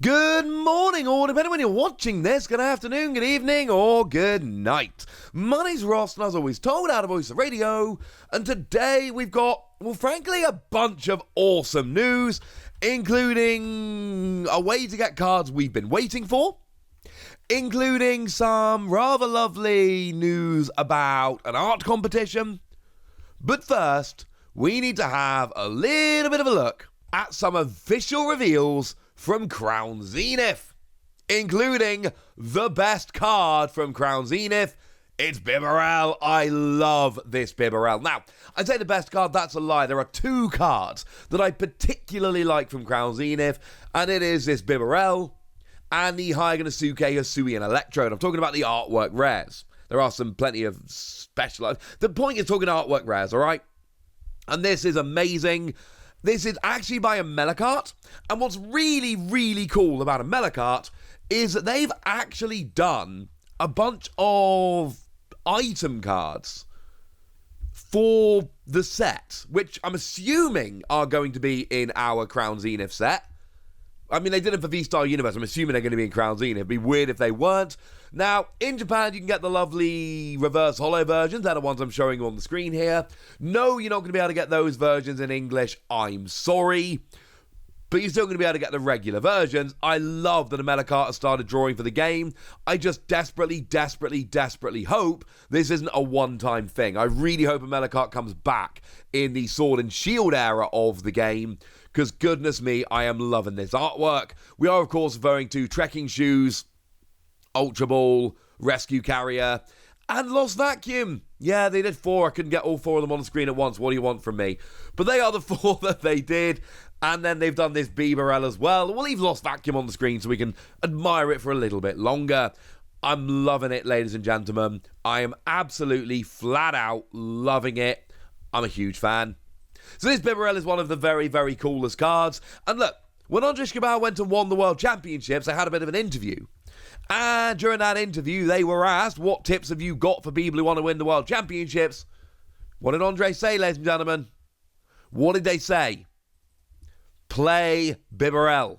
Good morning, or depending when you're watching this, good afternoon, good evening, or good night. My name's Ross, and as always told, out of Voice of Radio, and today we've got, well, frankly, a bunch of awesome news, including a way to get cards we've been waiting for, including some rather lovely news about an art competition. But first, we need to have a little bit of a look at some official reveals from Crown Zenith, including the best card from Crown Zenith. It's Bibarel. I love this Bibarel. Now, I'd say the best card, that's a lie. There are two cards that I particularly like from Crown Zenith, and it is this Bibarel and the Higanosuke Hisuian Electrode. I'm talking about the artwork rares. There are plenty of specialized. The point is talking artwork rares, all right? And this is amazing. This is actually by a Melakart, and what's really, really cool about a Melakart is that they've actually done a bunch of item cards for the set, which I'm assuming are going to be in our Crown Zenith set. I mean, they did it for V-Star Universe. I'm assuming they're going to be in Crown Zenith. It'd be weird if they weren't. Now, in Japan, you can get the lovely reverse holo versions. They're the ones I'm showing you on the screen here. No, you're not going to be able to get those versions in English. I'm sorry. But you're still going to be able to get the regular versions. I love that a Melakart has started drawing for the game. I just desperately hope this isn't a one-time thing. I really hope a Melakart comes back in the Sword and Shield era of the game, because goodness me, I am loving this artwork. We are, of course, referring to Trekking Shoes, Ultra Ball, Rescue Carrier, and Lost Vacuum. Yeah, they did 4. I couldn't get all 4 of them on the screen at once. What do you want from me? But they are the 4 that they did. And then they've done this Bibarel as well. We'll leave Lost Vacuum on the screen so we can admire it for a little bit longer. I'm loving it, ladies and gentlemen. I am absolutely flat out loving it. I'm a huge fan. So this Bibarel is one of the very, very coolest cards. And look, when Andre Escobar went and won the World Championships, they had a bit of an interview. And during that interview, they were asked, what tips have you got for people who want to win the World Championships? What did Andre say, ladies and gentlemen? What did they say? Play Bibarel.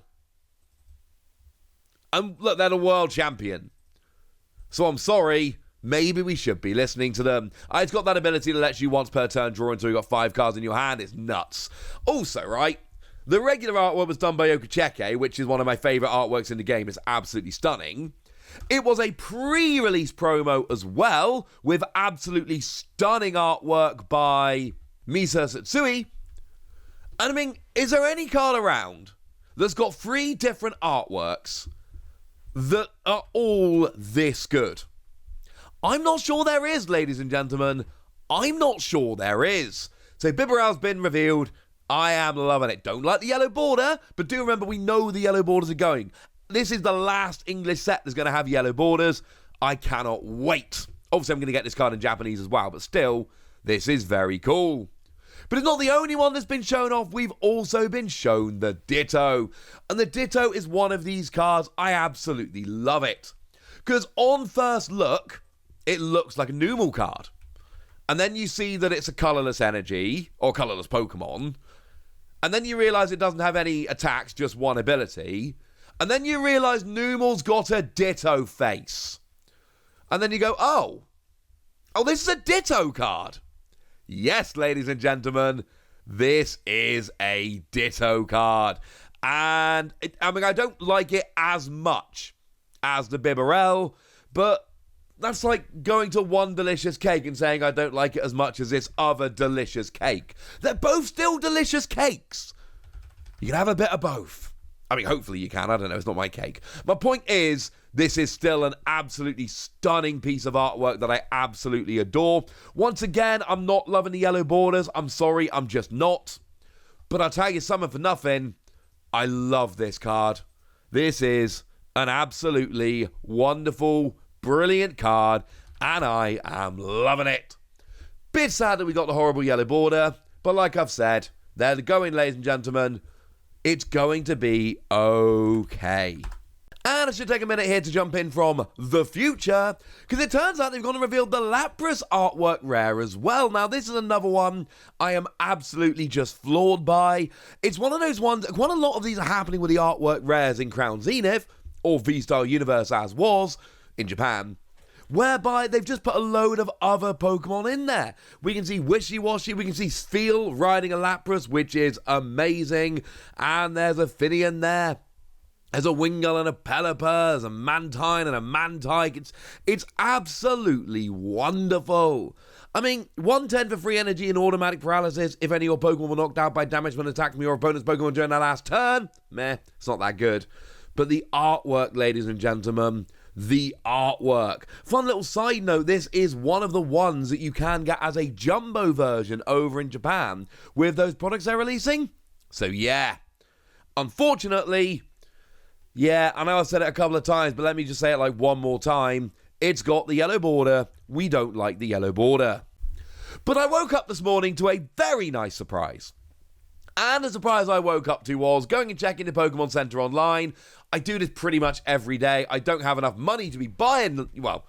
And look, they're the world champion. So I'm sorry, maybe we should be listening to them. It's got that ability to let you once per turn draw until you've got 5 cards in your hand. It's nuts. Also, right, the regular artwork was done by Yokocheke, which is one of my favourite artworks in the game. It's absolutely stunning. It was a pre-release promo as well, with absolutely stunning artwork by Misa Satsui. And I mean, is there any card around that's got 3 different artworks that are all this good? I'm not sure there is, ladies and gentlemen. I'm not sure there is. So Bibarel's been revealed. I am loving it. Don't like the yellow border, but do remember we know the yellow borders are going. This is the last English set that's going to have yellow borders. I cannot wait. Obviously, I'm going to get this card in Japanese as well, but still, this is very cool. But it's not the only one that's been shown off. We've also been shown the Ditto. And the Ditto is one of these cards. I absolutely love it. Because on first look, it looks like a Numel card. And then you see that it's a colourless energy, or colourless Pokemon. And then you realise it doesn't have any attacks, just one ability. And then you realise Numel's got a Ditto face. And then you go, oh, this is a Ditto card. Yes, ladies and gentlemen, this is a Ditto card. And, I don't like it as much as the Bibarel, but that's like going to one delicious cake and saying I don't like it as much as this other delicious cake. They're both still delicious cakes. You can have a bit of both. I mean, hopefully you can. I don't know. It's not my cake. My point is, this is still an absolutely stunning piece of artwork that I absolutely adore. Once again, I'm not loving the yellow borders. I'm sorry, I'm just not. But I'll tell you something for nothing. I love this card. This is an absolutely wonderful, brilliant card, and I am loving it. Bit sad that we got the horrible yellow border, but like I've said, they're going, ladies and gentlemen. It's going to be okay. And I should take a minute here to jump in from the future, because it turns out they've gone and revealed the Lapras artwork rare as well. Now, this is another one I am absolutely just floored by. It's one of those ones, quite a lot of these are happening with the artwork rares in Crown Zenith, or V-Star Universe as was, in Japan, whereby they've just put a load of other Pokemon in there. We can see Wishy-Washy, we can see Spheal riding a Lapras, which is amazing, and there's a Finneon there. There's a Wingull and a Pelipper, there's a Mantine and a Mantike. It's absolutely wonderful. I mean, 110 for free energy and automatic paralysis if any of your Pokemon were knocked out by damage when attacked from your opponent's Pokemon during their last turn. Meh, it's not that good. But the artwork, ladies and gentlemen, the artwork. Fun little side note, this is one of the ones that you can get as a jumbo version over in Japan with those products they're releasing. So yeah, unfortunately... yeah, I know I've said it a couple of times, but let me just say it like one more time. It's got the yellow border. We don't like the yellow border. But I woke up this morning to a very nice surprise. And the surprise I woke up to was going and checking the Pokemon Center online. I do this pretty much every day. I don't have enough money to be buying, well,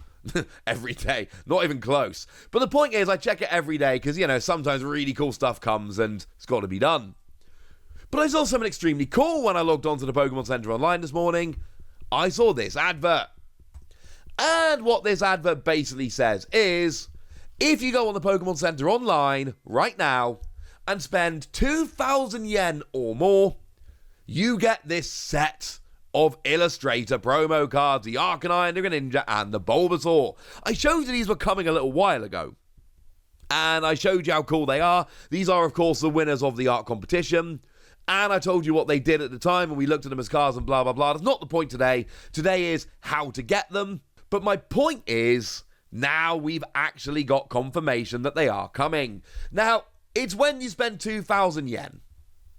every day. Not even close. But the point is, I check it every day because, you know, sometimes really cool stuff comes and it's got to be done. But I saw something extremely cool when I logged onto the Pokemon Center online this morning. I saw this advert. And what this advert basically says is, if you go on the Pokemon Center online right now and spend 2,000 yen or more, you get this set of Illustrator promo cards, the Arcanine, the Greninja, and the Bulbasaur. I showed you these were coming a little while ago. And I showed you how cool they are. These are, of course, the winners of the art competition. And I told you what they did at the time, and we looked at them as cards and blah, blah, blah. That's not the point today. Today is how to get them. But my point is, now we've actually got confirmation that they are coming. Now, it's when you spend 2,000 yen.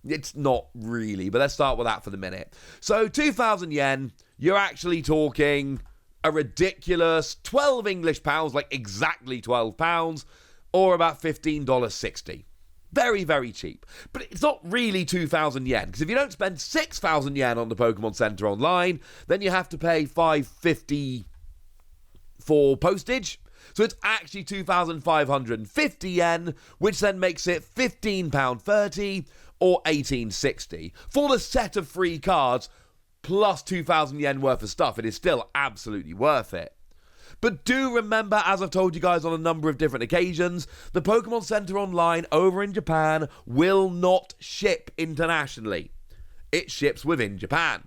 It's not really, but let's start with that for the minute. So, 2,000 yen, you're actually talking a ridiculous 12 English pounds, like exactly 12 pounds, or about $15.60. Very, very cheap. But it's not really 2,000 yen, because if you don't spend 6,000 yen on the Pokemon Center online, then you have to pay $5.50 for postage. So it's actually 2,550 yen, which then makes it £15.30 or $18.60. For the set of free cards, plus 2,000 yen worth of stuff, it is still absolutely worth it. But do remember, as I've told you guys on a number of different occasions, the Pokemon Center Online over in Japan will not ship internationally. It ships within Japan.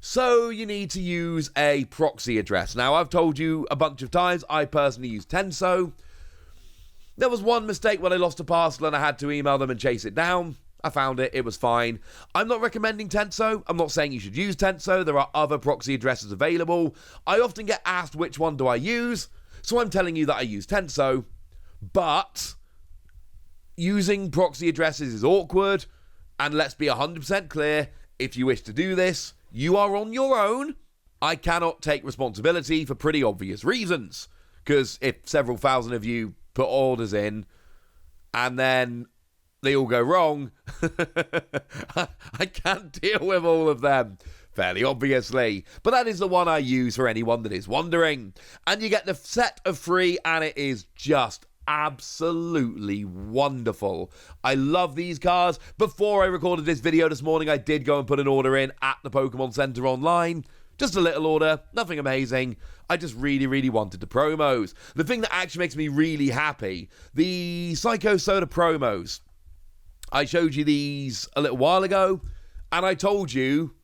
So you need to use a proxy address. Now, I've told you a bunch of times, I personally use Tenso. There was one mistake when I lost a parcel and I had to email them and chase it down. I found it, it was fine. I'm not recommending Tenso. I'm not saying you should use Tenso. There are other proxy addresses available. I often get asked which one do I use, so I'm telling you that I use Tenso. But using proxy addresses is awkward, and let's be 100% clear, if you wish to do this, you are on your own. I cannot take responsibility for pretty obvious reasons, because if several thousand of you put orders in, and then they all go wrong, I can't deal with all of them, fairly obviously. But that is the one I use for anyone that is wondering. And you get the set of free, and it is just absolutely wonderful. I love these cards. Before I recorded this video this morning, I did go and put an order in at the Pokemon Center online. Just a little order, nothing amazing. I just really, really wanted the promos. The thing that actually makes me really happy, the Psycho Soda promos. I showed you these a little while ago, and I told you,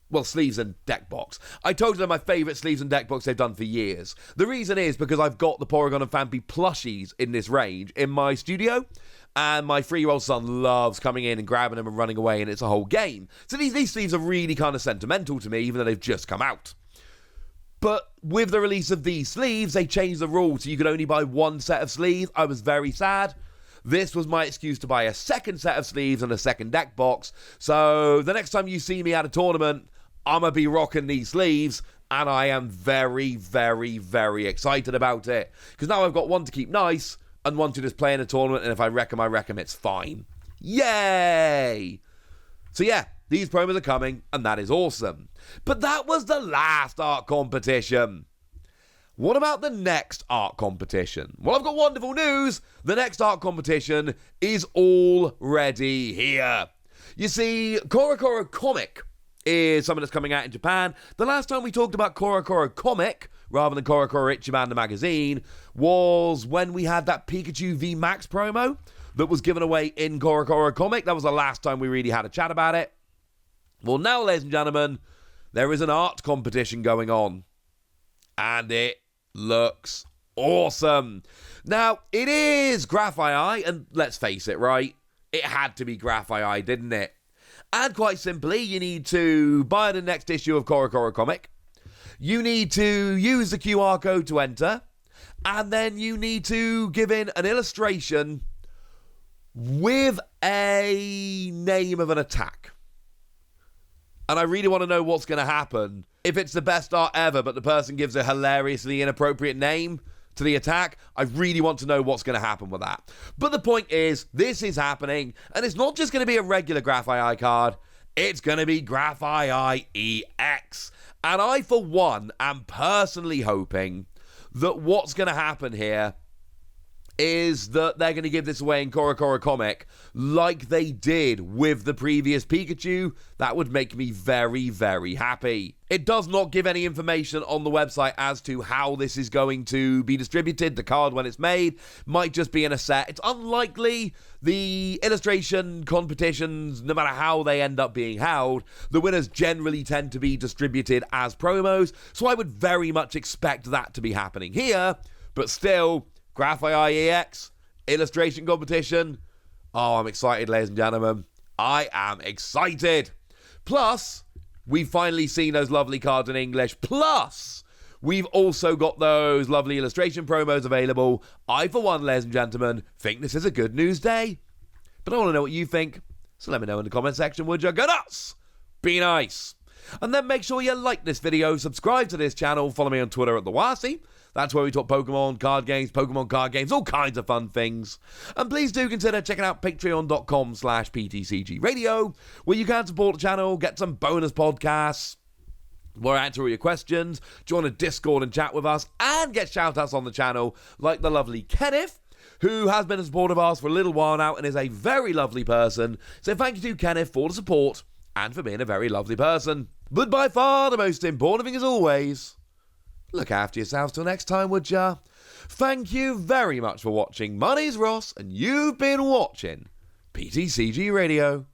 well, sleeves and deck box. I told you they're my favourite sleeves and deck box they've done for years. The reason is because I've got the Porygon and Phanpy plushies in this range in my studio, and my 3-year-old son loves coming in and grabbing them and running away, and it's a whole game. So these sleeves are really kind of sentimental to me, even though they've just come out. But with the release of these sleeves, they changed the rules, so you could only buy one set of sleeves. I was very sad. This was my excuse to buy a second set of sleeves and a second deck box. So the next time you see me at a tournament, I'm going to be rocking these sleeves, and I am very, very, very excited about it. Because now I've got one to keep nice, and one to just play in a tournament, and if I wreck 'em, it's fine. Yay! So yeah, these promos are coming, and that is awesome. But that was the last art competition. What about the next art competition? Well, I've got wonderful news. The next art competition is already here. You see, CoroCoro Comic is something that's coming out in Japan. The last time we talked about CoroCoro Comic, rather than CoroCoro Ichiban the magazine, was when we had that Pikachu V Max promo that was given away in CoroCoro Comic. That was the last time we really had a chat about it. Well, now, ladies and gentlemen, there is an art competition going on. And it looks awesome. Now, it is Grafaiai, and let's face it, right? It had to be Grafaiai, didn't it? And quite simply, you need to buy the next issue of CoroCoro Comic. You need to use the QR code to enter. And then you need to give in an illustration with a name of an attack. And I really want to know what's going to happen. If it's the best art ever, but the person gives a hilariously inappropriate name to the attack, I really want to know what's going to happen with that. But the point is, this is happening, and it's not just going to be a regular Grafaiai card, it's going to be Grafaiai EX. And I, for one, am personally hoping that what's going to happen here is that they're going to give this away in CoroCoro Comic like they did with the previous Pikachu. That would make me very, very happy. It does not give any information on the website as to how this is going to be distributed. The card, when it's made, might just be in a set. It's unlikely. The illustration competitions, no matter how they end up being held, the winners generally tend to be distributed as promos, so I would very much expect that to be happening here. But still, Grafaiai EX, illustration competition. Oh, I'm excited, ladies and gentlemen. I am excited. Plus, we've finally seen those lovely cards in English. Plus, we've also got those lovely illustration promos available. I, for one, ladies and gentlemen, think this is a good news day. But I want to know what you think. So let me know in the comment section, would you? Go nuts! Be nice. And then make sure you like this video, subscribe to this channel, follow me on Twitter at TheWasi. That's where we talk Pokemon card games, Pokemon card games, all kinds of fun things. And please do consider checking out patreon.com/PTCG Radio, where you can support the channel, get some bonus podcasts, where I answer all your questions, join a Discord and chat with us, and get shout-outs on the channel, like the lovely Kenneth, who has been a supporter of ours for a little while now and is a very lovely person. So thank you to Kenneth for the support and for being a very lovely person. But by far the most important thing, as always, look after yourselves till next time, would ya? Thank you very much for watching. My name's Ross, and you've been watching PTCG Radio.